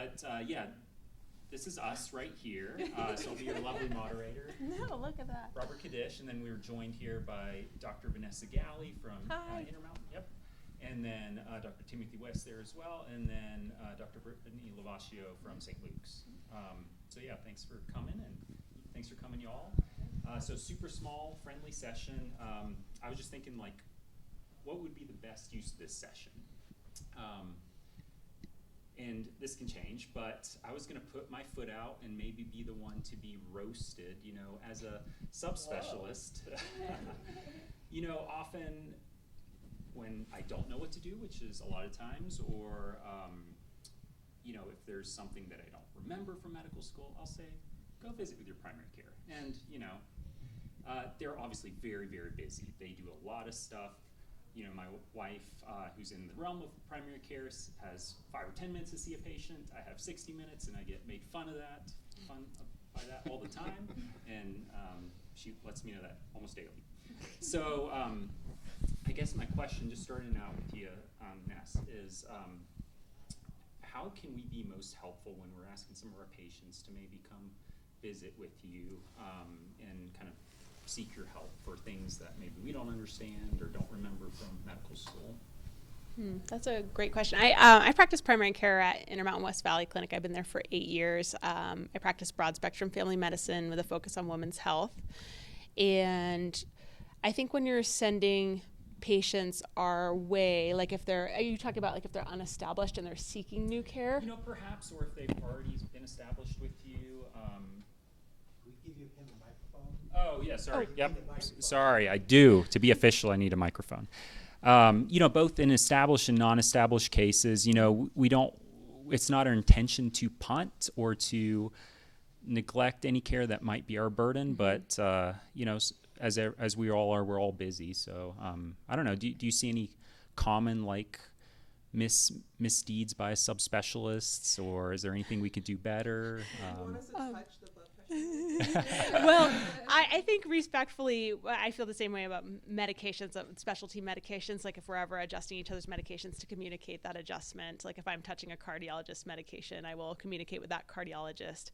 But yeah, this is us right here. So I'll be your lovely moderator. No, look at that. Robert Kadish, and then we were joined here by Dr. Vanessa Galli from Intermountain. Yep. And then Dr. Timothy West there as well, and then Dr. Brittany Lovascio from St. Luke's. So yeah, thanks for coming, and thanks for coming, y'all. So super small, friendly session. I was just thinking, like, what would be the best use of this session? And this can change, but I was going to put my foot out and maybe be the one to be roasted, you know, as a subspecialist. You know, often when I don't know what to do, which is a lot of times, or, you know, if there's something that I don't remember from medical school, I'll say, go visit with your primary care. And, you know, they're obviously very, very busy. They do a lot of stuff. You know, my wife, who's in the realm of primary care, has 5 or 10 minutes to see a patient. I have 60 minutes, and I get made fun by that all the time. And she lets me know that almost daily. So I guess my question, just starting out with you, Ness, is how can we be most helpful when we're asking some of our patients to maybe come visit with you and kind of seek your help for things that maybe we don't understand or don't remember from medical school? That's a great question. I practice primary care at Intermountain West Valley Clinic. I've been there for 8 years. I practice broad spectrum family medicine with a focus on women's health. And I think when you're sending patients our way, like if they're, are you talking about like if they're unestablished and they're seeking new care? You know, perhaps, or if they've already been established with you. We give you him a microphone. Oh, yeah, sorry. Yep. Sorry, I do. To be official, I need a microphone. You know, both in established and non-established cases, you know, we don't, it's not our intention to punt or to neglect any care that might be our burden, but, you know, as we all are, we're all busy. So I don't know. Do you see any common like misdeeds by subspecialists, or is there anything we could do better? You want us to touch the blood pressure? Well, I think respectfully, I feel the same way about medications, specialty medications. Like if we're ever adjusting each other's medications, to communicate that adjustment. Like if I'm touching a cardiologist medication, I will communicate with that cardiologist.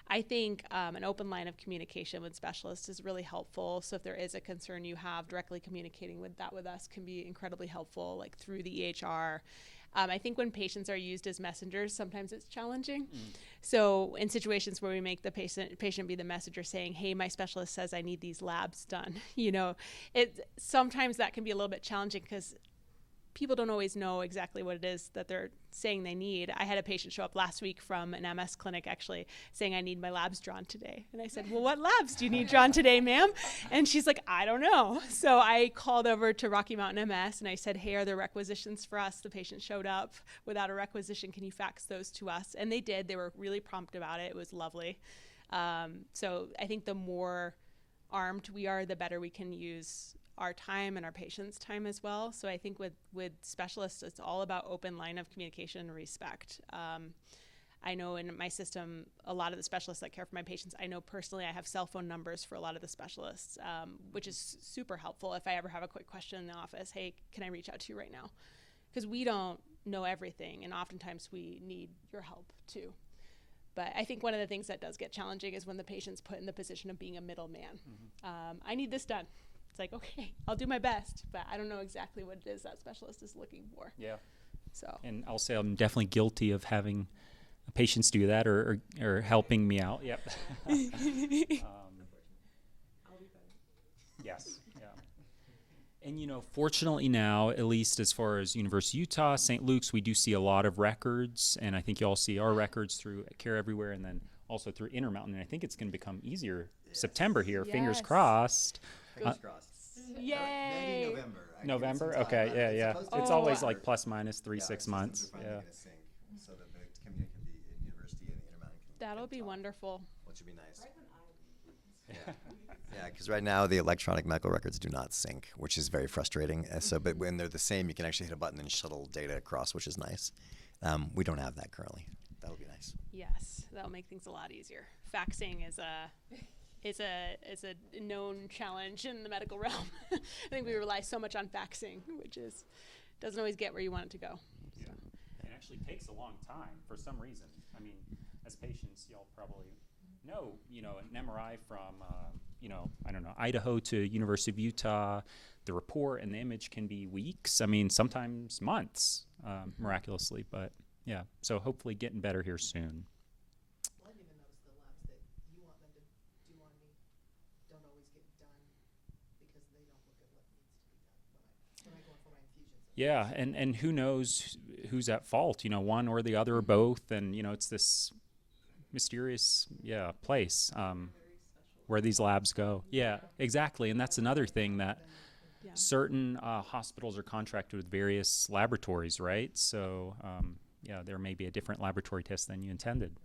I think an open line of communication with specialists is really helpful. So if there is a concern you have, directly communicating with us can be incredibly helpful, like through the EHR. I think when patients are used as messengers, sometimes it's challenging. So in situations where we make the patient be the messenger saying, hey, my specialist says I need these labs done, you know, sometimes that can be a little bit challenging because people don't always know exactly what it is that they're saying they need. I had a patient show up last week from an MS clinic actually saying, I need my labs drawn today. And I said, well, what labs do you need drawn today, ma'am? And she's like, I don't know. So I called over to Rocky Mountain MS and I said, hey, are there requisitions for us? The patient showed up without a requisition. Can you fax those to us? And they did. They were really prompt about it. It was lovely. So I think the more armed we are, the better we can use our time and our patients' time as well. So I think with specialists, it's all about open line of communication and respect. I know in my system, a lot of the specialists that care for my patients, I know personally I have cell phone numbers for a lot of the specialists, which is super helpful if I ever have a quick question in the office. Hey, can I reach out to you right now? Because we don't know everything, and oftentimes we need your help too. But I think one of the things that does get challenging is when the patient's put in the position of being a middleman. I need this done. It's like, okay, I'll do my best, but I don't know exactly what it is that specialist is looking for. Yeah. So. And I'll say I'm definitely guilty of having patients do that or helping me out. Yep. I'll be better. Yes. Yeah. And, you know, fortunately now, at least as far as University of Utah, St. Luke's, we do see a lot of records, and I think you all see our records through Care Everywhere and then also through Intermountain. And I think it's going to become easier September here, fingers crossed. Fingers crossed. Yay! Maybe November. November? Okay, yeah. It's always like plus minus 3-6 months. Yeah. So that the community can be in university and Intermountain can. That'll be wonderful. Which would be nice. Yeah, because right now the electronic medical records do not sync, which is very frustrating. So, but when they're the same, you can actually hit a button and shuttle data across, which is nice. We don't have that currently. That'll be nice. Yes, that'll make things a lot easier. Faxing is a known challenge in the medical realm. I think we rely so much on faxing, which doesn't always get where you want it to go. Yeah. So. And actually takes a long time for some reason. I mean, as patients, y'all probably know, an MRI from, I don't know, Idaho to University of Utah, the report and the image can be weeks. I mean, sometimes months, miraculously. But yeah, so hopefully getting better here soon. Well, I've even noticed the labs that you want them to do on me don't always get done because they don't look at what needs to be done when I go in for my infusions. Yeah, and who knows who's at fault, one or the other or both. And, it's this mysterious, place where these labs go. Yeah, exactly. And that's another thing that certain hospitals are contracted with various laboratories, right? So, there may be a different laboratory test than you intended.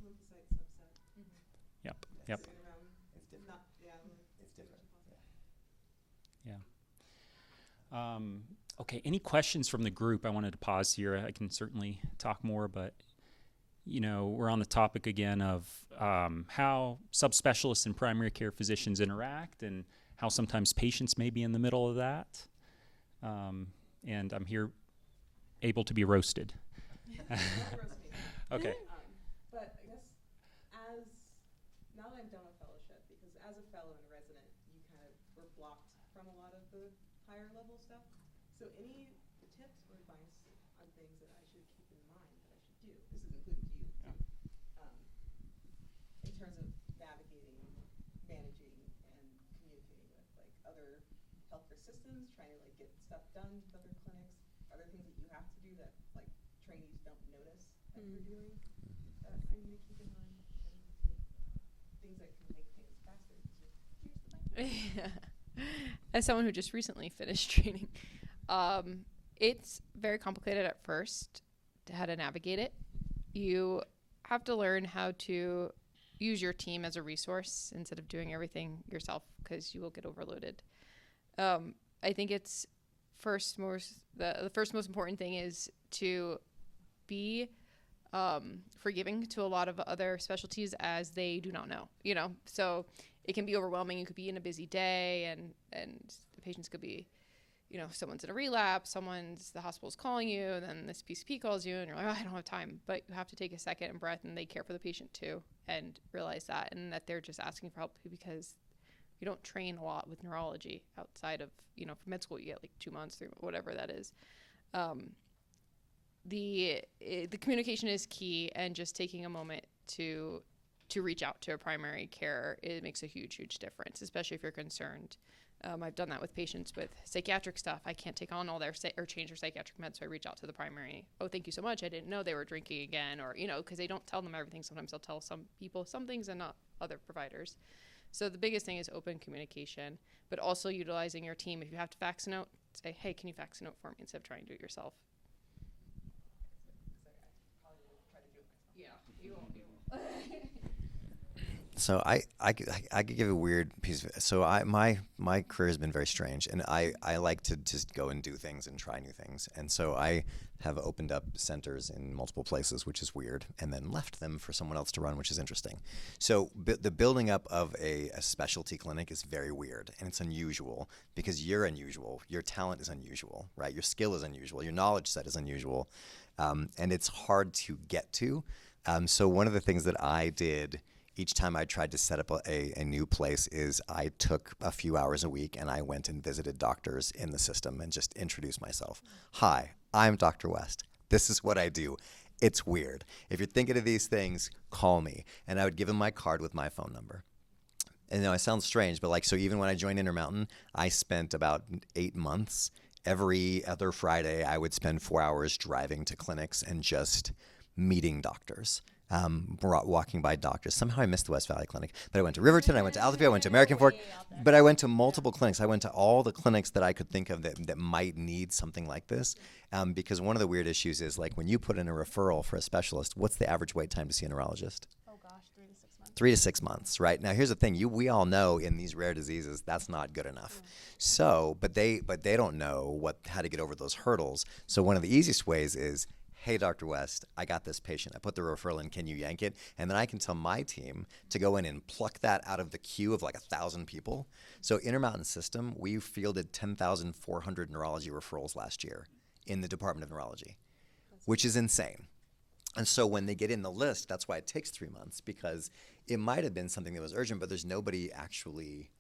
Lymphocyte subset. Yep. It's different. Not, It's different. Yeah. Okay, any questions from the group? I wanted to pause here. I can certainly talk more, but, we're on the topic again of how subspecialists and primary care physicians interact and how sometimes patients may be in the middle of that. And I'm here able to be roasted. Okay. But I guess now that I'm done with fellowship, because as a fellow and a resident, you kind of were blocked from a lot of the higher level stuff. So any tips or advice on things that I should keep in mind that I should do? This is including to you, too. In terms of navigating, managing, and communicating with other healthcare systems, trying to get stuff done with other clinics. Are there things that you have to do that trainees don't notice that you're doing that I need to keep in mind? And things that can make things faster. As someone who just recently finished training, it's very complicated at first to how to navigate it. You have to learn how to use your team as a resource instead of doing everything yourself because you will get overloaded. I think it's the first most important thing is to be forgiving to a lot of other specialties as they do not know, so it can be overwhelming. You could be in a busy day and the patients could be, someone's in a relapse, the hospital's calling you, and then this PCP calls you and you're like, I don't have time. But you have to take a second and breath, and they care for the patient too, and realize that, and that they're just asking for help because you don't train a lot with neurology outside of, for med school, you get 2 months, 3 months, whatever that is. The communication is key, and just taking a moment to reach out to a primary care, it makes a huge difference, especially if you're concerned. I've done that with patients with psychiatric stuff. I can't take on all their or change their psychiatric meds, so I reach out to the primary. Oh, thank you so much. I didn't know they were drinking again, or because they don't tell them everything. Sometimes they'll tell some people some things and not other providers. So the biggest thing is open communication, but also utilizing your team. If you have to fax a note, say, hey, can you fax a note for me instead of trying to do it yourself? Yeah, you won't. So I could give a weird piece of it. So my career has been very strange, and I like to just go and do things and try new things. And so I have opened up centers in multiple places, which is weird, and then left them for someone else to run, which is interesting. So the building up of a specialty clinic is very weird, and it's unusual because you're unusual. Your talent is unusual, right? Your skill is unusual. Your knowledge set is unusual, and it's hard to get to. So one of the things that I did each time I tried to set up a new place is I took a few hours a week and I went and visited doctors in the system and just introduced myself. Hi, I'm Dr. West. This is what I do. It's weird. If you're thinking of these things, call me. And I would give them my card with my phone number. And it sounds strange, but so even when I joined Intermountain, I spent about 8 months. Every other Friday, I would spend 4 hours driving to clinics and just meeting doctors. Walking by doctors. Somehow I missed the West Valley Clinic, but I went to Riverton, I went to Altaview, I went to American Fork, but I went to multiple clinics. I went to all the clinics that I could think of that might need something like this, because one of the weird issues is when you put in a referral for a specialist, what's the average wait time to see a neurologist? Oh gosh, 3 to 6 months. 3 to 6 months, right? Now here's the thing: we all know in these rare diseases that's not good enough. So, but they don't know how to get over those hurdles. So one of the easiest ways is, hey, Dr. West, I got this patient. I put the referral in. Can you yank it? And then I can tell my team to go in and pluck that out of the queue of 1,000 people. So Intermountain System, we fielded 10,400 neurology referrals last year in the Department of Neurology, which is insane. And so when they get in the list, that's why it takes 3 months, because it might have been something that was urgent, but there's nobody actually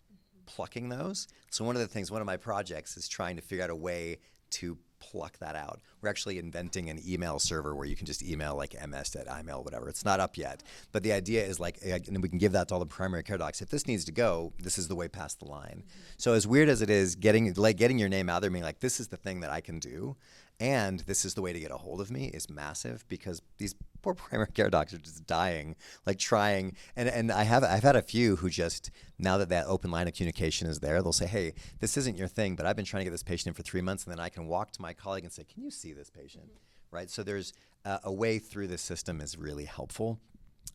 plucking those. So one of my projects is trying to figure out a way to pluck that out. We're actually inventing an email server where you can just email like ms@imail, whatever. It's not up yet. But the idea is like, and we can give that to all the primary care docs. If this needs to go, this is the way past the line. So as weird as it is, getting your name out there, being like, this is the thing that I can do, and this is the way to get a hold of me, is massive, because these poor primary care docs are just dying, like trying. And I've had a few who just, now that open line of communication is there, they'll say, hey, this isn't your thing, but I've been trying to get this patient in for 3 months, and then I can walk to my colleague and say, can you see this patient? Right? So there's a way through this system is really helpful,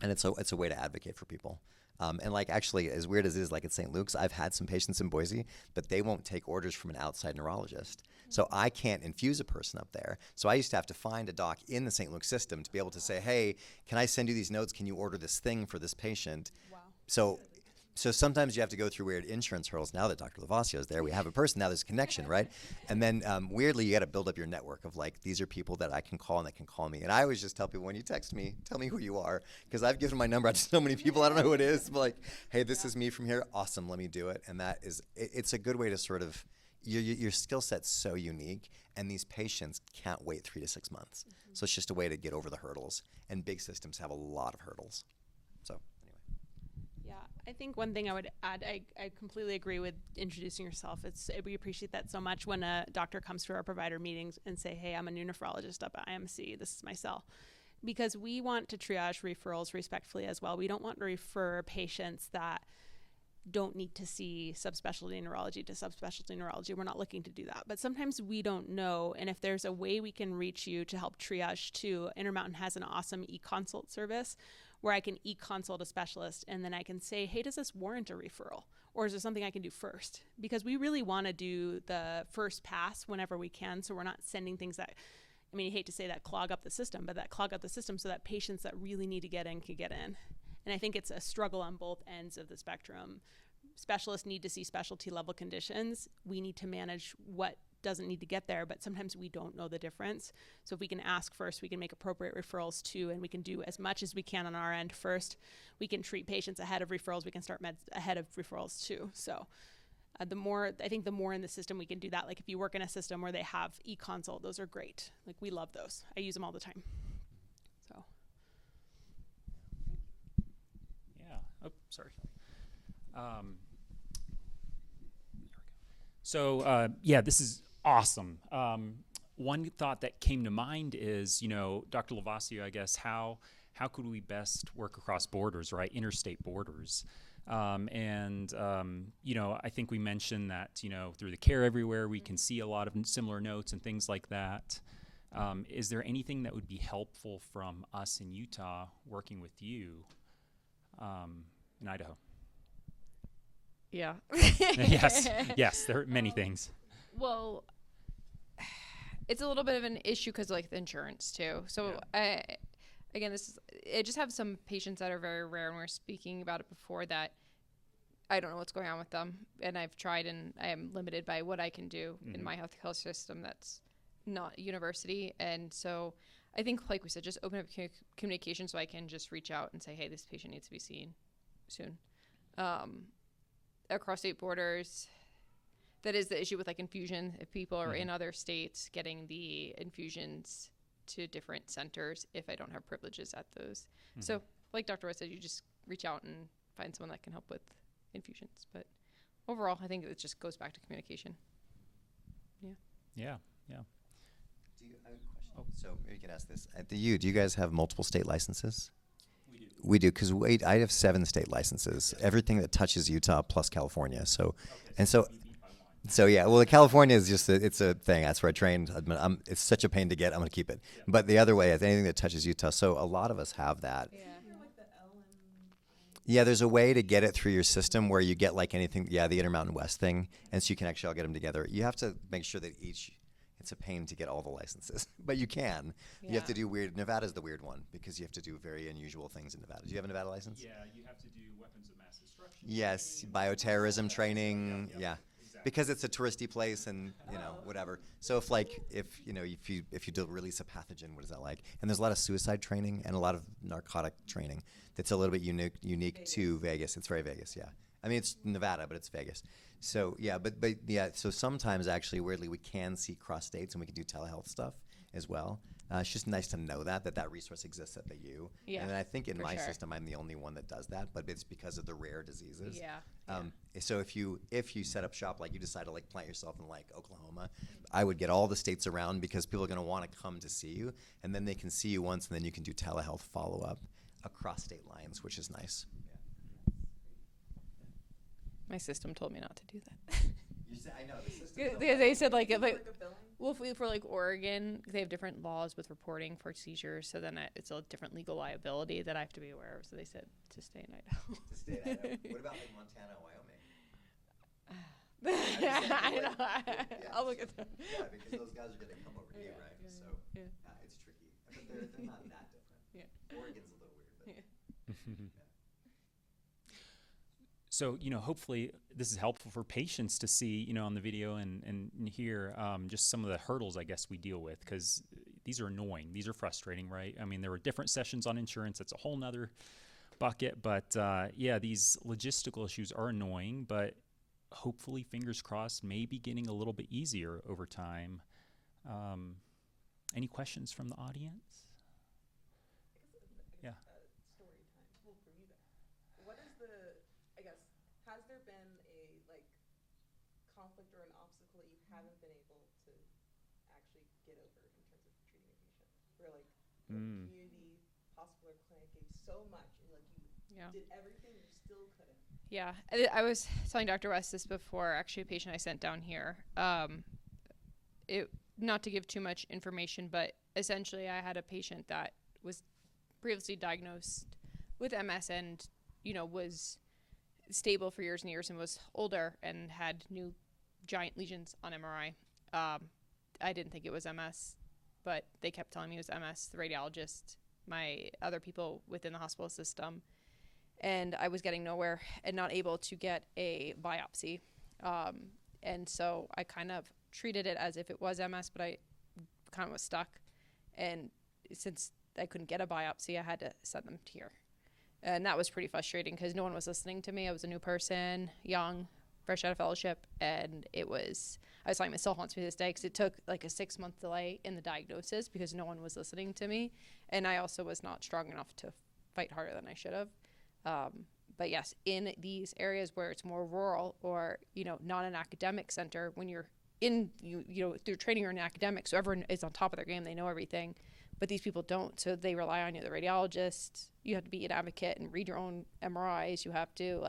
and it's a way to advocate for people. And like, actually, as weird as it is, like at St. Luke's, I've had some patients in Boise, but they won't take orders from an outside neurologist. So I can't infuse a person up there. So I used to have to find a doc in the St. Luke's system to be able to say, hey, can I send you these notes? Can you order this thing for this patient? Wow. So sometimes you have to go through weird insurance hurdles. Now that Dr. Lovascio is there, we have a person, now there's a connection, right? And then weirdly, you got to build up your network of like, these are people that I can call and that can call me. And I always just tell people, when you text me, tell me who you are, because I've given my number out to so many people, I don't know who it is. But like, hey, this is me from here. Awesome, let me do it. And that is, it's a good way to sort of, your skill set's so unique, and these patients can't wait 3 to 6 months. So it's just a way to get over the hurdles. And big systems have a lot of hurdles. So. Yeah, I think one thing I would add, I completely agree with introducing yourself. We appreciate that so much when a doctor comes to our provider meetings and say, hey, I'm a new nephrologist up at IMC, this is my cell. Because we want to triage referrals respectfully as well. We don't want to refer patients that don't need to see subspecialty neurology to subspecialty neurology. We're not looking to do that. But sometimes we don't know, and if there's a way we can reach you to help triage too, Intermountain has an awesome e-consult service where I can e-consult a specialist, and then I can say, hey, does this warrant a referral? Or is there something I can do first? Because we really want to do the first pass whenever we can, so we're not sending things that, I mean, I hate to say that clog up the system, but that clog up the system so that patients that really need to get in can get in. And I think it's a struggle on both ends of the spectrum. Specialists need to see specialty level conditions. We need to manage what doesn't need to get there, but sometimes we don't know the difference. So if we can ask first, we can make appropriate referrals too, and we can do as much as we can on our end first. We can treat patients ahead of referrals. We can start meds ahead of referrals too. So I think the more in the system we can do that, like if you work in a system where they have e-consult, those are great. Like we love those. I use them all the time. So. Yeah. Oh, sorry. So yeah, this is awesome. One thought that came to mind is, Dr. Lovascio, I guess, how could we best work across borders, right? Interstate borders. I think we mentioned that, through the Care Everywhere, we can see a lot of similar notes and things like that. Is there anything that would be helpful from us in Utah working with you in Idaho? Yeah. Yes, there are many things. Well, it's a little bit of an issue because like the insurance too. So I just have some patients that are very rare, and we were speaking about it before, that I don't know what's going on with them, and I've tried, and I am limited by what I can do in my health system that's not university. And so I think, like we said, just open up communication so I can just reach out and say, hey, this patient needs to be seen soon. Across state borders, that is the issue with like infusion. If people are in other states, getting the infusions to different centers if I don't have privileges at those. So like Dr. West said, you just reach out and find someone that can help with infusions. But overall, I think it just goes back to communication. Yeah. I have a question. So maybe you can ask this. At the U, do you guys have multiple state licenses? We do, because I have 7 state licenses, everything that touches Utah plus California. So, yeah. Well, California is just it's a thing. That's where I trained. It's such a pain to get. I'm gonna keep it. Yeah. But the other way is anything that touches Utah. So a lot of us have that. Yeah. Yeah, there's a way to get it through your system where you get like anything. Yeah, the Intermountain West thing, and so you can actually all get them together. You have to make sure that it's a pain to get all the licenses, but you can. Yeah. You have to do weird. Nevada's the weird one because you have to do very unusual things in Nevada. Do you have a Nevada license? Yeah, you have to do weapons of mass destruction. Yes, bioterrorism training. Yeah. Exactly. because it's a touristy place and whatever. So if you release a pathogen, what is that like? And there's a lot of suicide training and a lot of narcotic training that's a little bit unique to Vegas. It's very Vegas, yeah. I mean, it's Nevada, but it's Vegas. So yeah, but so sometimes actually weirdly we can see cross states and we can do telehealth stuff as well. It's just nice to know that resource exists at the U. Yeah, and I think in my sure. system I'm the only one that does that, but it's because of the rare diseases. Yeah. So if you set up shop, like you decide to like plant yourself in like Oklahoma, I would get all the states around because people are going to want to come to see you, and then they can see you once, and then you can do telehealth follow up across state lines, which is nice. My system told me not to do that. I know the system. They said like Like a billing? well, for like Oregon, they have different laws with reporting for seizures, so then it's a different legal liability that I have to be aware of. So they said to stay in Idaho. To stay in Idaho. What about like Montana, Wyoming? I know. I'll look at them. Yeah, because those guys are going to come over to you, right? Yeah, So yeah. it's tricky, but they're not that different. Yeah. Oregon's a little weird, but Yeah. So, hopefully this is helpful for patients to see, on the video and hear just some of the hurdles, I guess, we deal with, because these are annoying. These are frustrating, right? I mean, there were different sessions on insurance. That's a whole nother bucket. But, these logistical issues are annoying, but hopefully, fingers crossed, may be getting a little bit easier over time. Any questions from the audience? Yeah. Story time. Well, for you guys, what is has there been a conflict or an obstacle that you haven't been able to actually get over in terms of treating a patient? Where community, hospital, or clinic gave so much, and you did everything, you still couldn't. Yeah, I was telling Dr. West this before, actually a patient I sent down here. Not to give too much information, but essentially I had a patient that was previously diagnosed with MS and, was stable for years and years and was older and had new giant lesions on MRI. I didn't think it was MS, but they kept telling me it was MS, the radiologist, my other people within the hospital system. And I was getting nowhere and not able to get a biopsy. And so I kind of treated it as if it was MS, but I kind of was stuck. And since I couldn't get a biopsy, I had to send them here. And that was pretty frustrating because no one was listening to me. I was a new person, young, fresh out of fellowship. And I was telling him, it still haunts me to this day because it took like a 6-month delay in the diagnosis because no one was listening to me. And I also was not strong enough to fight harder than I should have. But yes, in these areas where it's more rural or, not an academic center, when you're through training, you're an academic, so everyone is on top of their game, they know everything, but these people don't, so they rely on you, the radiologist. You have to be an advocate and read your own MRIs. You have to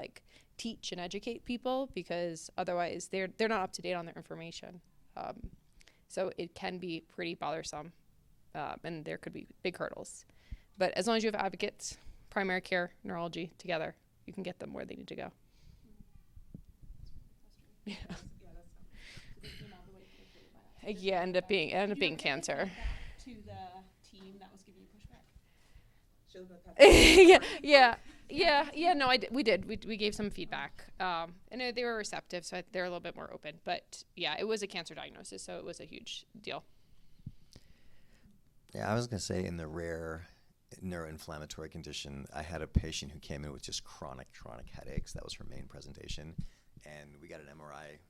teach and educate people because otherwise they're not up to date on their information. So it can be pretty bothersome, and there could be big hurdles. But as long as you have advocates, primary care, neurology together, you can get them where they need to go. Yeah. Yeah, end up being cancer. To the team that was giving you pushback. No, we did. We gave some feedback, and they were receptive, so they're a little bit more open. But yeah, it was a cancer diagnosis, so it was a huge deal. Yeah, I was gonna say in the rare neuroinflammatory condition, I had a patient who came in with just chronic headaches. That was her main presentation, and we got an MRI.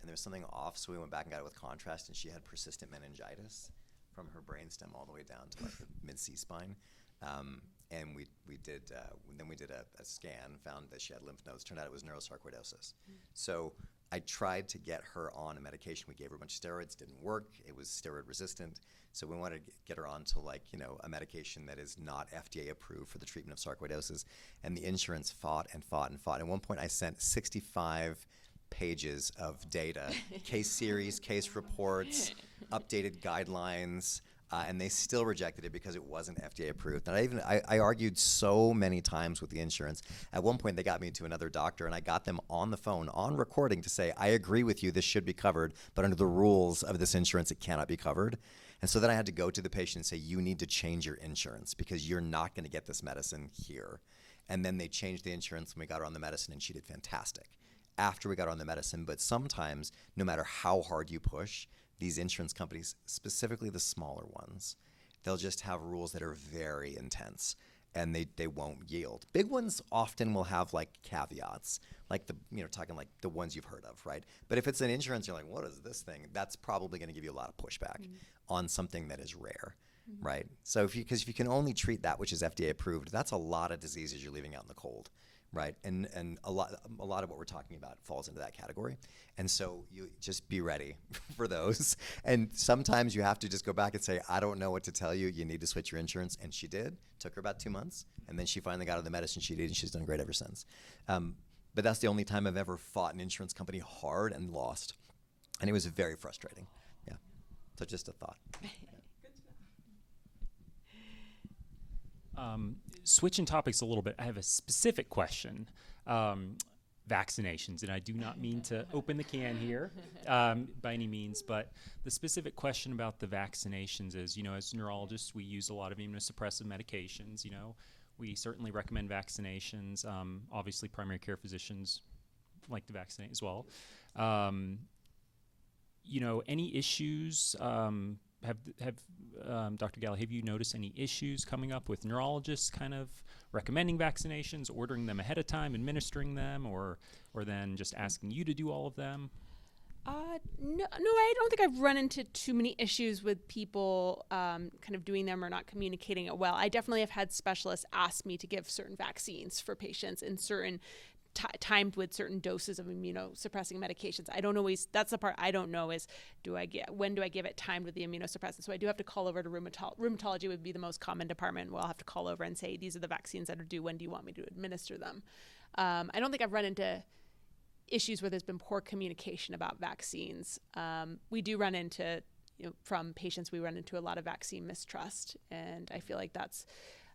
And there was something off, so we went back and got it with contrast, and she had persistent meningitis from her brainstem all the way down to the mid-C-spine. And we did a scan, found that she had lymph nodes. Turned out it was neurosarcoidosis. So I tried to get her on a medication. We gave her a bunch of steroids, didn't work. It was steroid resistant. So we wanted to get her onto a medication that is not FDA approved for the treatment of sarcoidosis. And the insurance fought and fought and fought. At one point I sent 65 pages of data, case series, case reports, updated guidelines, and they still rejected it because it wasn't FDA approved. And I argued so many times with the insurance. At one point, they got me to another doctor, and I got them on the phone, on recording, to say, I agree with you, this should be covered, but under the rules of this insurance, it cannot be covered. And so then I had to go to the patient and say, you need to change your insurance because you're not going to get this medicine here. And then they changed the insurance, and we got her on the medicine, and she did fantastic. after we got on the medicine. But sometimes, no matter how hard you push, these insurance companies, specifically the smaller ones, they'll just have rules that are very intense, and they won't yield. Big ones often will have like caveats, like talking like the ones you've heard of, right? But if it's an insurance, you're like, what is this thing? That's probably going to give you a lot of pushback on something that is rare. Right. So because if you can only treat that which is FDA approved, that's a lot of diseases you're leaving out in the cold, right? And a lot of what we're talking about falls into that category. And so you just be ready for those. And sometimes you have to just go back and say, I don't know what to tell you. You need to switch your insurance. And she did. Took her about 2 months, and then she finally got on the medicine she did, and she's done great ever since. But that's the only time I've ever fought an insurance company hard and lost, and it was very frustrating. Yeah. So just a thought. Switching topics a little bit, I have a specific question. Vaccinations, and I do not mean to open the can here by any means, but the specific question about the vaccinations is, as neurologists, we use a lot of immunosuppressive medications. We certainly recommend vaccinations. Obviously, primary care physicians like to vaccinate as well. Any issues? Dr. Galli, have you noticed any issues coming up with neurologists kind of recommending vaccinations, ordering them ahead of time, administering them, or then just asking you to do all of them? No, I don't think I've run into too many issues with people kind of doing them or not communicating it well. I definitely have had specialists ask me to give certain vaccines for patients in certain timed with certain doses of immunosuppressing medications. I don't always, that's the part I don't know is, when do I give it timed with the immunosuppressant? So I do have to call over to rheumatology would be the most common department. We'll have to call over and say, these are the vaccines that are due. When do you want me to administer them? I don't think I've run into issues where there's been poor communication about vaccines. We do run into, from patients, we run into a lot of vaccine mistrust. And I feel like that's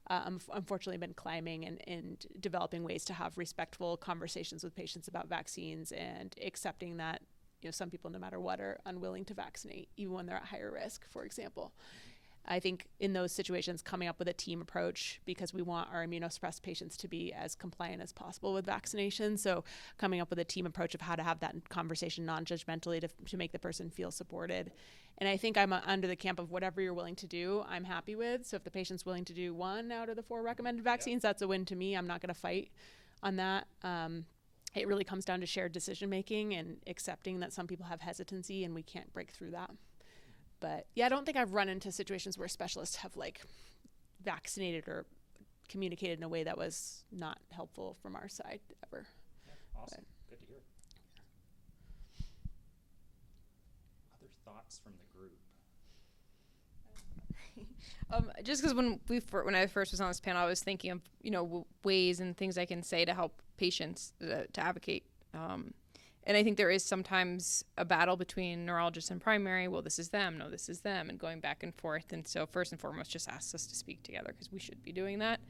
unfortunately been climbing and developing ways to have respectful conversations with patients about vaccines and accepting that, some people, no matter what, are unwilling to vaccinate, even when they're at higher risk, for example. I think in those situations, coming up with a team approach, because we want our immunosuppressed patients to be as compliant as possible with vaccination. So coming up with a team approach of how to have that conversation non-judgmentally to make the person feel supported. And I think I'm under the camp of whatever you're willing to do, I'm happy with. So if the patient's willing to do 1 out of the 4 recommended vaccines, that's a win to me. I'm not going to fight on that. It really comes down to shared decision-making and accepting that some people have hesitancy and we can't break through that. But yeah, I don't think I've run into situations where specialists have vaccinated or communicated in a way that was not helpful from our side ever. Yeah, awesome. Good to hear. Other thoughts from the group? Just because when I first was on this panel, I was thinking of ways and things I can say to help patients to advocate. And I think there is sometimes a battle between neurologists and primary. Well, this is them. No, this is them, and going back and forth. And so first and foremost, just ask us to speak together because we should be doing that.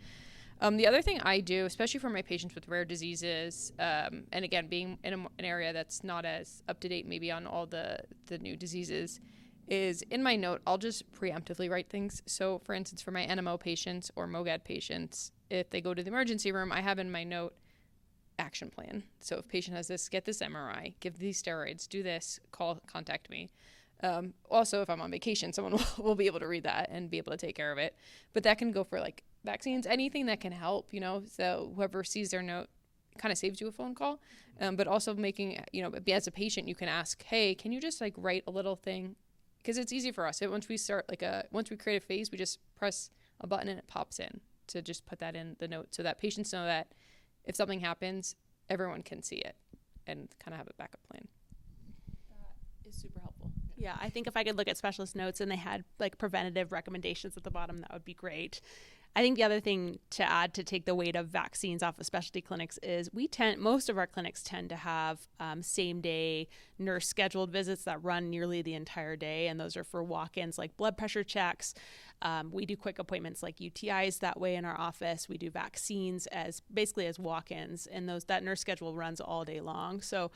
The other thing I do, especially for my patients with rare diseases, and again, being in an area that's not as up to date maybe on all the new diseases, is in my note, I'll just preemptively write things. So for instance, for my NMO patients or MOGAD patients, if they go to the emergency room, I have in my note, action plan. So if patient has this, get this MRI, give these steroids, do this, contact me. Also, if I'm on vacation, someone will be able to read that and be able to take care of it. But that can go for vaccines, anything that can help, so whoever sees their note kind of saves you a phone call. But also making, as a patient, you can ask, hey, can you just write a little thing? Because it's easy for us. Once we start once we create a phase, we just press a button and it pops in to just put that in the note so that patients know that if something happens, everyone can see it and kind of have a backup plan. That is super helpful. Yeah, I think if I could look at specialist notes and they had preventative recommendations at the bottom, that would be great. I think the other thing to add to take the weight of vaccines off of specialty clinics is most of our clinics tend to have same day nurse scheduled visits that run nearly the entire day. And those are for walk-ins like blood pressure checks. We do quick appointments like UTIs that way in our office. We do vaccines as walk-ins, and that nurse schedule runs all day long. So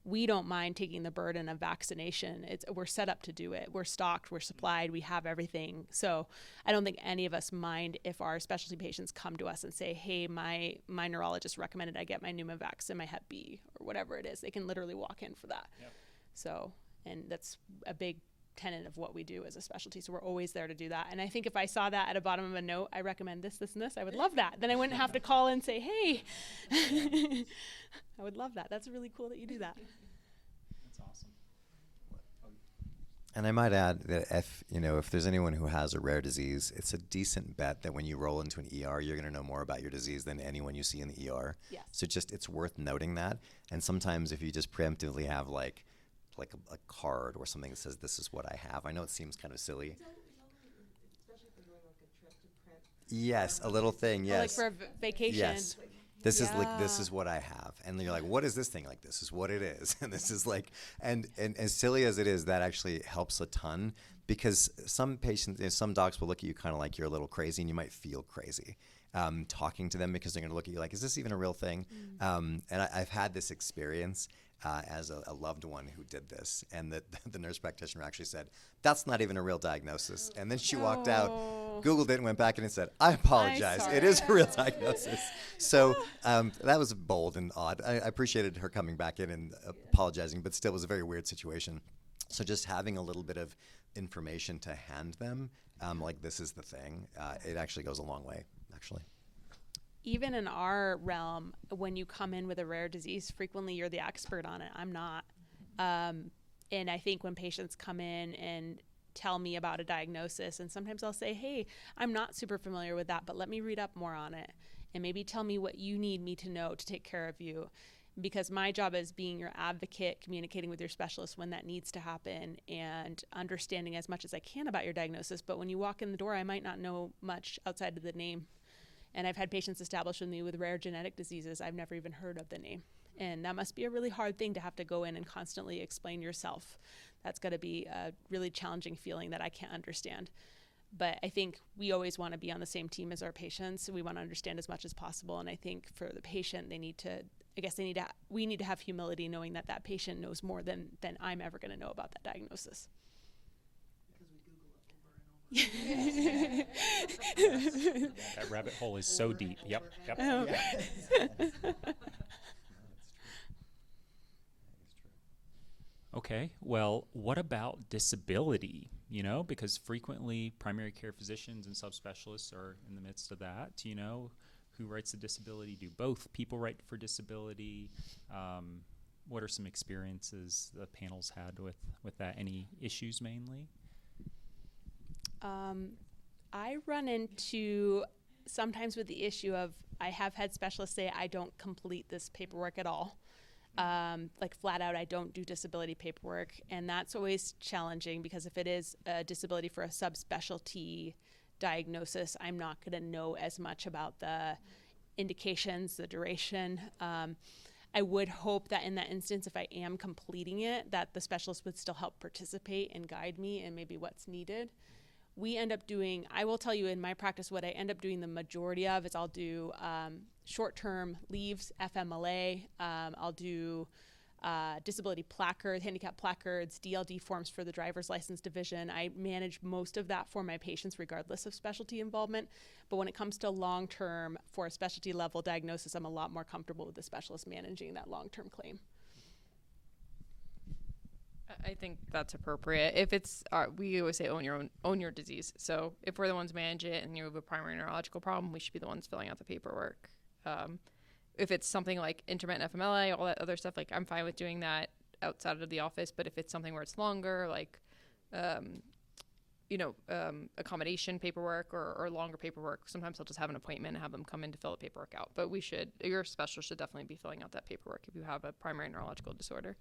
we don't mind taking the burden of vaccination. We're set up to do it. We're stocked, we're supplied, we have everything. So I don't think any of us mind if our specialty patients come to us and say, hey, my neurologist recommended I get my Pneumovax and my Hep B or whatever it is. They can literally walk in for that. Yep. So, and that's a big tenet of what we do as a specialty. So we're always there to do that. And I think if I saw that at the bottom of a note, I recommend this, this, and this, I would love that. Then I wouldn't have to call and say, hey, I would love that. That's really cool that you do that. That's awesome. And I might add that if there's anyone who has a rare disease, it's a decent bet that when you roll into an ER, you're going to know more about your disease than anyone you see in the ER. Yes. So it's worth noting that. And sometimes if you just preemptively have like a card or something that says, this is what I have. I know it seems kind of silly. Especially if you're doing like a trip to print. Yes, a little thing, Or like yes. for a vacation. Yes. This is Yeah. what I have. And you're like, what is this thing? Like, this is what it is. And this is like, and as silly as it is, that actually helps a ton, because some patients, some docs will look at you kind of like you're a little crazy, and you might feel crazy talking to them, because they're going to look at you like, is this even a real thing? And I've had this experience as a loved one who did this, and the nurse practitioner actually said, that's not even a real diagnosis. And then she walked out, Googled it, and went back in and said, I apologize. It is a real diagnosis. So that was bold and odd. I appreciated her coming back in and apologizing, but still was a very weird situation. So just having a little bit of information to hand them, like this is the thing, it actually goes a long way, actually. Even in our realm, when you come in with a rare disease, frequently you're the expert on it. I'm not. And I think when patients come in and tell me about a diagnosis, and sometimes I'll say, hey, I'm not super familiar with that, but let me read up more on it, and maybe tell me what you need me to know to take care of you. Because my job is being your advocate, communicating with your specialist when that needs to happen, and understanding as much as I can about your diagnosis. But when you walk in the door, I might not know much outside of the name. And I've had patients establish with me with rare genetic diseases I've never even heard of the name. And that must be a really hard thing to have to go in and constantly explain yourself. That's got to be a really challenging feeling that I can't understand. But I think we always want to be on the same team as our patients. We want to understand as much as possible. And I think for the patient, we need to have humility, knowing that that patient knows more than I'm ever going to know about that diagnosis. That rabbit hole is so deep. Yep. Oh. Okay, well, what about disability? Because frequently primary care physicians and subspecialists are in the midst of that. Who writes the disability? Do both people write for disability? What are some experiences the panel's had with that? Any issues mainly? I run into sometimes with the issue of, I have had specialists say I don't complete this paperwork at all. Like flat out, I don't do disability paperwork. And that's always challenging, because if it is a disability for a subspecialty diagnosis, I'm not going to know as much about the indications, the duration. I would hope that in that instance, if I am completing it, that the specialist would still help participate and guide me in maybe what's needed. We end up doing, I will tell you in my practice, what I end up doing the majority of is I'll do short-term leaves, FMLA. I'll do disability placards, handicap placards, DLD forms for the driver's license division. I manage most of that for my patients regardless of specialty involvement. But when it comes to long-term for a specialty level diagnosis, I'm a lot more comfortable with the specialist managing that long-term claim. I think that's appropriate. If it's, we always say own your disease. So if we're the ones manage it and you have a primary neurological problem, we should be the ones filling out the paperwork. If it's something like intermittent FMLA, all that other stuff, like I'm fine with doing that outside of the office. But if it's something where it's longer, like, accommodation paperwork or longer paperwork, sometimes I'll just have an appointment and have them come in to fill the paperwork out. But your specialist should definitely be filling out that paperwork if you have a primary neurological disorder.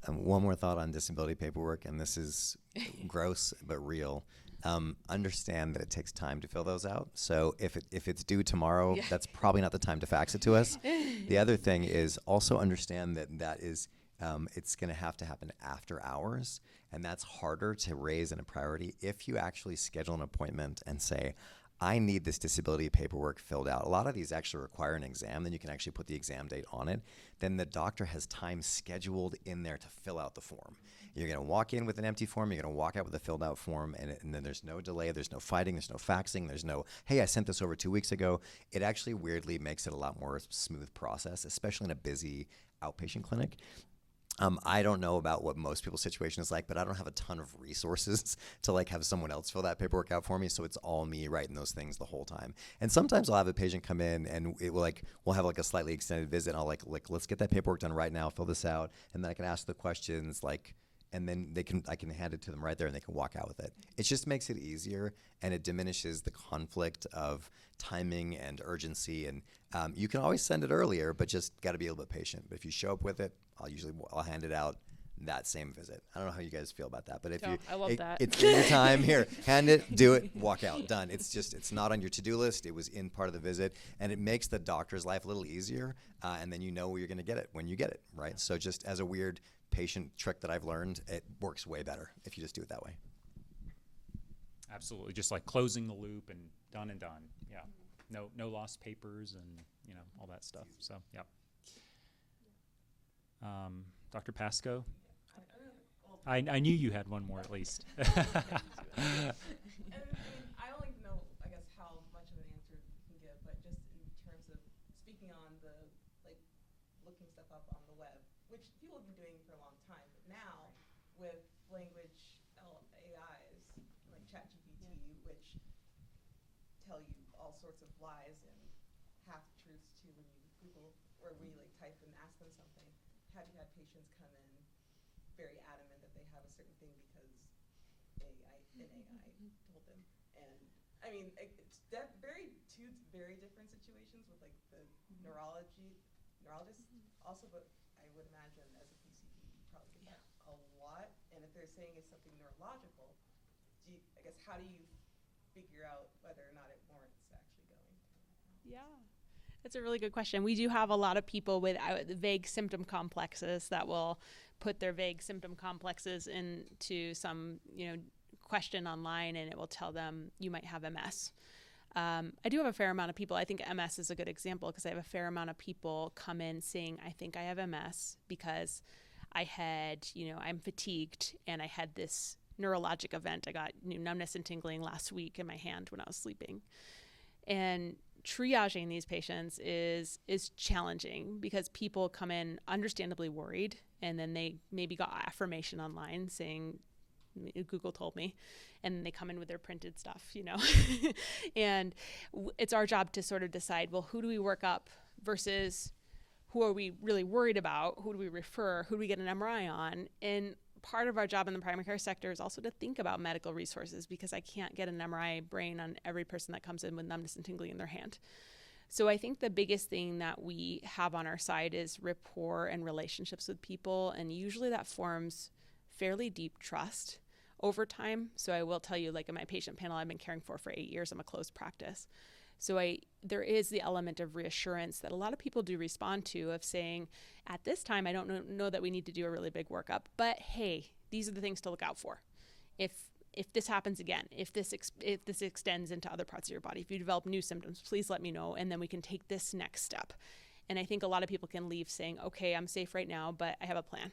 One more thought on disability paperwork, and this is gross but real. Understand that it takes time to fill those out. So if it's due tomorrow, that's probably not the time to fax it to us. The other thing is also understand that is it's going to have to happen after hours, and that's harder to raise in a priority. If you actually schedule an appointment and say, I need this disability paperwork filled out. A lot of these actually require an exam. Then you can actually put the exam date on it. Then the doctor has time scheduled in there to fill out the form. You're going to walk in with an empty form. You're going to walk out with a filled out form. And then there's no delay. There's no fighting. There's no faxing. There's no, hey, I sent this over 2 weeks ago. It actually weirdly makes it a lot more smooth process, especially in a busy outpatient clinic. I don't know about what most people's situation is like, but I don't have a ton of resources to like have someone else fill that paperwork out for me. So it's all me writing those things the whole time. And sometimes I'll have a patient come in and it will we'll have like a slightly extended visit. And I'll like, let's get that paperwork done right now, fill this out. And then I can ask the questions and then I can hand it to them right there and they can walk out with it. It just makes it easier and it diminishes the conflict of timing and urgency. And you can always send it earlier, but just got to be a little bit patient. But if you show up with it, I'll hand it out that same visit. I don't know how you guys feel about that, but if I love that. it's in your time, here, hand it, do it, walk out, done. It's not on your to-do list. It was in part of the visit, and it makes the doctor's life a little easier, and then you know where you're going to get it when you get it, right? So just as a weird patient trick that I've learned, it works way better if you just do it that way. Absolutely, just like closing the loop and done. Yeah, no lost papers and all that stuff. So yeah. Dr. Pascoe? I knew you had one more at least. I only know, I guess, how much of an answer you can give, but just in terms of speaking on the, looking stuff up on the web, which people have been doing for a long time, but now with language AIs, like ChatGPT, which tell you all sorts of lies and half-truths too when you Google or when you type and ask them something. Have you had patients come in very adamant that they have a certain thing because an AI told them? And I mean, it's two very different situations with the neurologist also, but I would imagine as a PCP you probably get that a lot. And if they're saying it's something neurological, how do you figure out whether or not it warrants actually going? Yeah. That's a really good question. We do have a lot of people with vague symptom complexes that will put their vague symptom complexes into some, question online, and it will tell them you might have MS. I do have a fair amount of people. I think MS is a good example because I have a fair amount of people come in saying, I think I have MS because I had, I'm fatigued and I had this neurologic event. I got numbness and tingling last week in my hand when I was sleeping. And triaging these patients is challenging because people come in understandably worried, and then they maybe got affirmation online saying Google told me, and they come in with their printed stuff, and it's our job to sort of decide, well, who do we work up versus who are we really worried about? Who do we refer? Who do we get an MRI on? And part of our job in the primary care sector is also to think about medical resources, because I can't get an MRI brain on every person that comes in with numbness and tingling in their hand. So I think the biggest thing that we have on our side is rapport and relationships with people. And usually that forms fairly deep trust over time. So I will tell you, in my patient panel I've been caring for 8 years, I'm a closed practice. So there is the element of reassurance that a lot of people do respond to, of saying, at this time, I don't know that we need to do a really big workup, but hey, these are the things to look out for. If this happens again, if this extends into other parts of your body, if you develop new symptoms, please let me know, and then we can take this next step. And I think a lot of people can leave saying, okay, I'm safe right now, but I have a plan.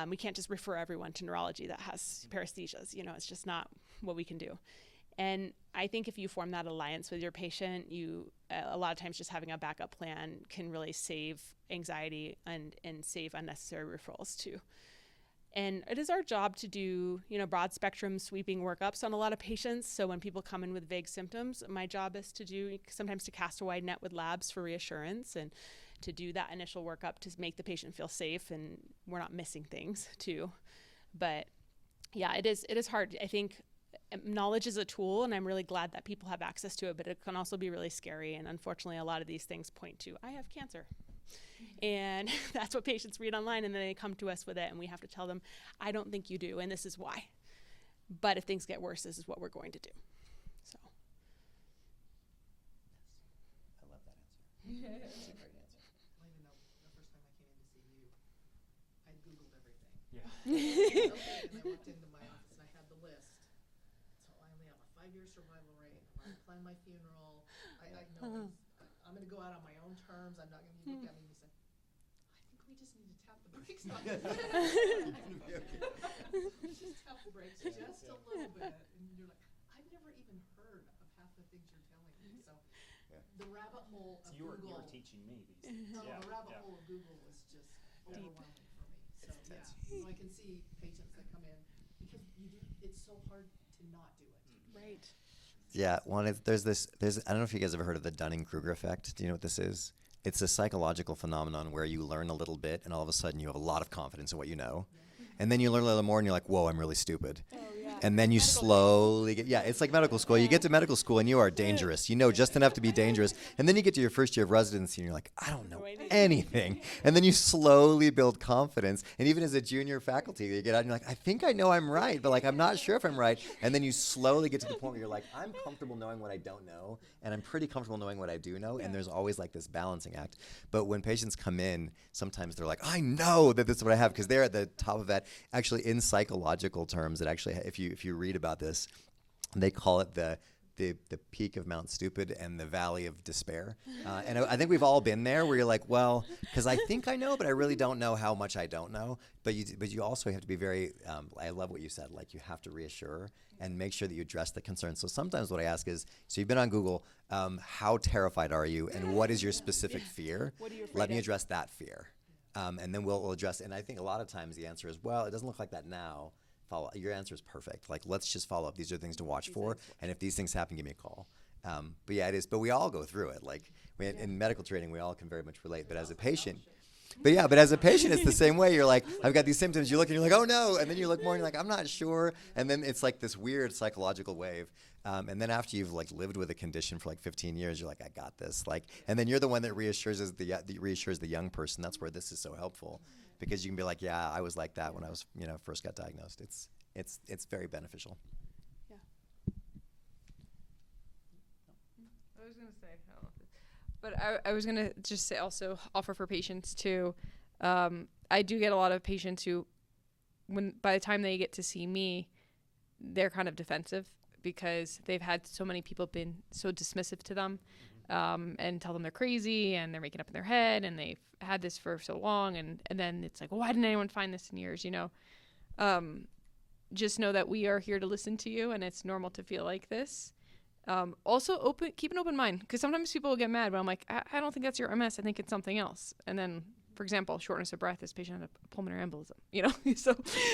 We can't just refer everyone to neurology that has paresthesias. It's just not what we can do. And I think if you form that alliance with your patient, a lot of times just having a backup plan can really save anxiety and save unnecessary referrals too. And it is our job to do, broad spectrum sweeping workups on a lot of patients. So when people come in with vague symptoms, my job is sometimes to cast a wide net with labs for reassurance, and to do that initial workup to make the patient feel safe and we're not missing things too. But yeah, it is hard. I think knowledge is a tool, and I'm really glad that people have access to it, but it can also be really scary. And unfortunately, a lot of these things point to, I have cancer. And that's what patients read online, and then they come to us with it, and we have to tell them, I don't think you do, and this is why. But if things get worse, this is what we're going to do. So. I love that answer. That's a great answer. I don't even know, the first time I came in to see you, I Googled everything. Yeah. And I walked into my office and I had the list. So I only have a 5-year survival rate. I'm going to plan my funeral. I know I'm going to go out on my own terms. I'm not going to look at me and say, I think we just need to tap the brakes on this. Just tap the brakes just a little bit. And you're like, I've never even heard of half the things you're telling me. So the rabbit hole of You Google. were teaching me these things. The rabbit hole of Google was just overwhelming for me. So so I can see patients that come in because it's so hard to not do it. Right. Yeah, there's I don't know if you guys have ever heard of the Dunning-Kruger effect. Do you know what this is? It's a psychological phenomenon where you learn a little bit and all of a sudden you have a lot of confidence in what you know. And then you learn a little more and you're like, whoa, I'm really stupid. Oh, yeah. And then you slowly get, it's like medical school. You get to medical school and you are dangerous. You know just enough to be dangerous. And then you get to your first year of residency and you're like, I don't know anything. And then you slowly build confidence. And even as a junior faculty, you get out and you're like, I think I know I'm right, but like I'm not sure if I'm right. And then you slowly get to the point where you're like, I'm comfortable knowing what I don't know. And I'm pretty comfortable knowing what I do know. And there's always like this balancing act. But when patients come in, sometimes they're like, I know that this is what I have, because they're at the top of that. Actually, in psychological terms, it actually, if you read about this, they call it the peak of Mount Stupid and the valley of despair. And I think we've all been there where you're like, well, because I think I know, but I really don't know how much I don't know. But you also have to be very, I love what you said, like you have to reassure and make sure that you address the concerns. So sometimes what I ask is, so you've been on Google, how terrified are you and what is your specific fear? What are you afraid Let me of? address that fear. And then we'll address, and I think a lot of times the answer is, well, it doesn't look like that now. Your answer is perfect. Like, let's just follow up. These are things to watch for, and if these things happen, give me a call. But yeah, it is. But we all go through it. Like in medical training, we all can very much relate. But as a patient, it's the same way. You're like, I've got these symptoms. You look and you're like, oh no, and then you look more and you're like, I'm not sure. And then it's like this weird psychological wave. And then after you've like lived with a condition for like 15 years, you're like, I got this. Like, and then you're the one that reassures the young person. That's where this is so helpful, because you can be like, yeah, I was like that when I was first got diagnosed. It's very beneficial. Yeah. I was going to say, I don't know if but I was going to just say also offer for patients too. I do get a lot of patients who, by the time they get to see me, they're kind of defensive because they've had so many people been so dismissive to them and tell them they're crazy and they're making up in their head and they've had this for so long. And then it's like, well, why didn't anyone find this in years, Just know that we are here to listen to you, and it's normal to feel like this. Also, keep an open mind, because sometimes people will get mad, but I'm like, I don't think that's your MS. I think it's something else. And then, for example, shortness of breath, this patient had a pulmonary embolism,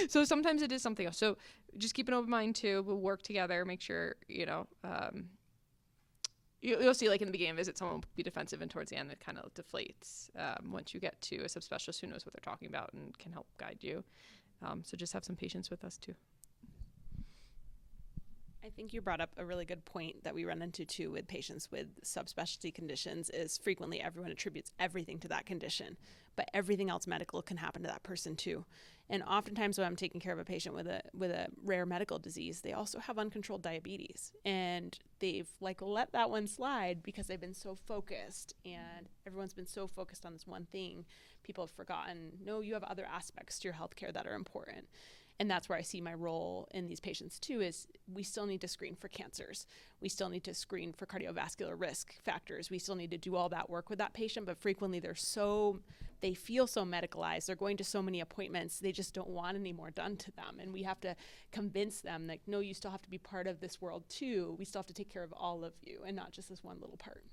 so sometimes it is something else. So just keep an open mind too. We'll work together, make sure, you'll see, like in the beginning of the visit, someone will be defensive, and towards the end it kind of deflates once you get to a subspecialist who knows what they're talking about and can help guide you. So just have some patience with us too. I think you brought up a really good point that we run into too with patients with subspecialty conditions is frequently everyone attributes everything to that condition, but everything else medical can happen to that person too. And oftentimes when I'm taking care of a patient with a rare medical disease, they also have uncontrolled diabetes, and they've like let that one slide because they've been so focused, and everyone's been so focused on this one thing. People have forgotten, no, you have other aspects to your healthcare that are important. And that's where I see my role in these patients too, is we still need to screen for cancers. We still need to screen for cardiovascular risk factors. We still need to do all that work with that patient, but frequently they feel so medicalized. They're going to so many appointments. They just don't want any more done to them. And we have to convince them that, no, you still have to be part of this world too. We still have to take care of all of you and not just this one little part.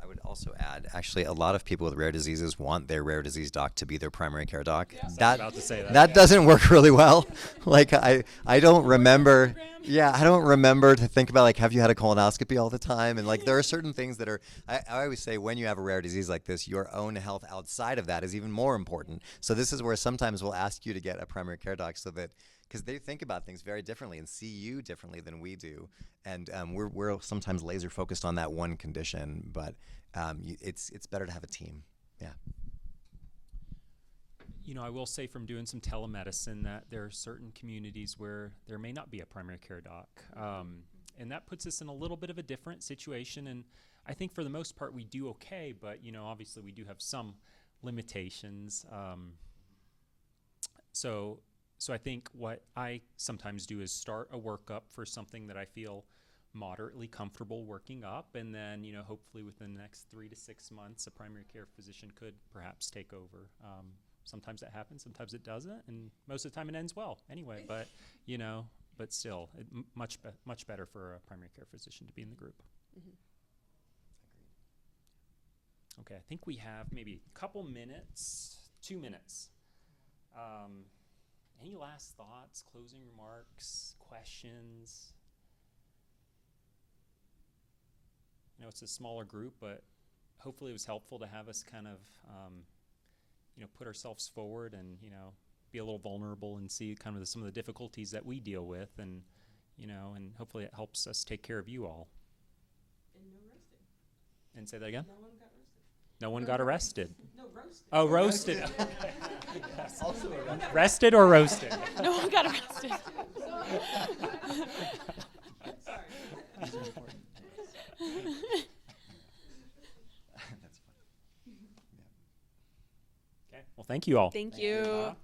I would also add, actually, a lot of people with rare diseases want their rare disease doc to be their primary care doc. Yeah, I was about to say that. That doesn't work really well. Like I don't remember. Yeah, I don't remember to think about, like, have you had a colonoscopy all the time? And like, there are certain things that are, I always say, when you have a rare disease like this, your own health outside of that is even more important. So this is where sometimes we'll ask you to get a primary care doc, so that, because they think about things very differently and see you differently than we do. And we're sometimes laser focused on that one condition, but it's better to have a team. Yeah. I will say from doing some telemedicine that there are certain communities where there may not be a primary care doc. And that puts us in a little bit of a different situation. And I think for the most part we do okay, but obviously we do have some limitations. So So I think what I sometimes do is start a workup for something that I feel moderately comfortable working up, and then, you know, hopefully within the next 3 to 6 months, a primary care physician could perhaps take over. Sometimes that happens, sometimes it doesn't, and most of the time it ends well anyway, but, you know, but still, much better for a primary care physician to be in the group. Mhm. Okay, I think we have maybe a couple minutes, 2 minutes. Any last thoughts, closing remarks, questions? You know, it's a smaller group, but hopefully it was helpful to have us kind of, you know, put ourselves forward and, you know, be a little vulnerable and see kind of some of the difficulties that we deal with, and, you know, and hopefully it helps us take care of you all. And no roasting. And say that again? No one got roasted. No one got arrested. No, roasted. Oh, roasted. Okay. Yes. Also Rested or roasted? No one got arrested. Sorry. That's fun. Okay. Well, thank you all. Thank you.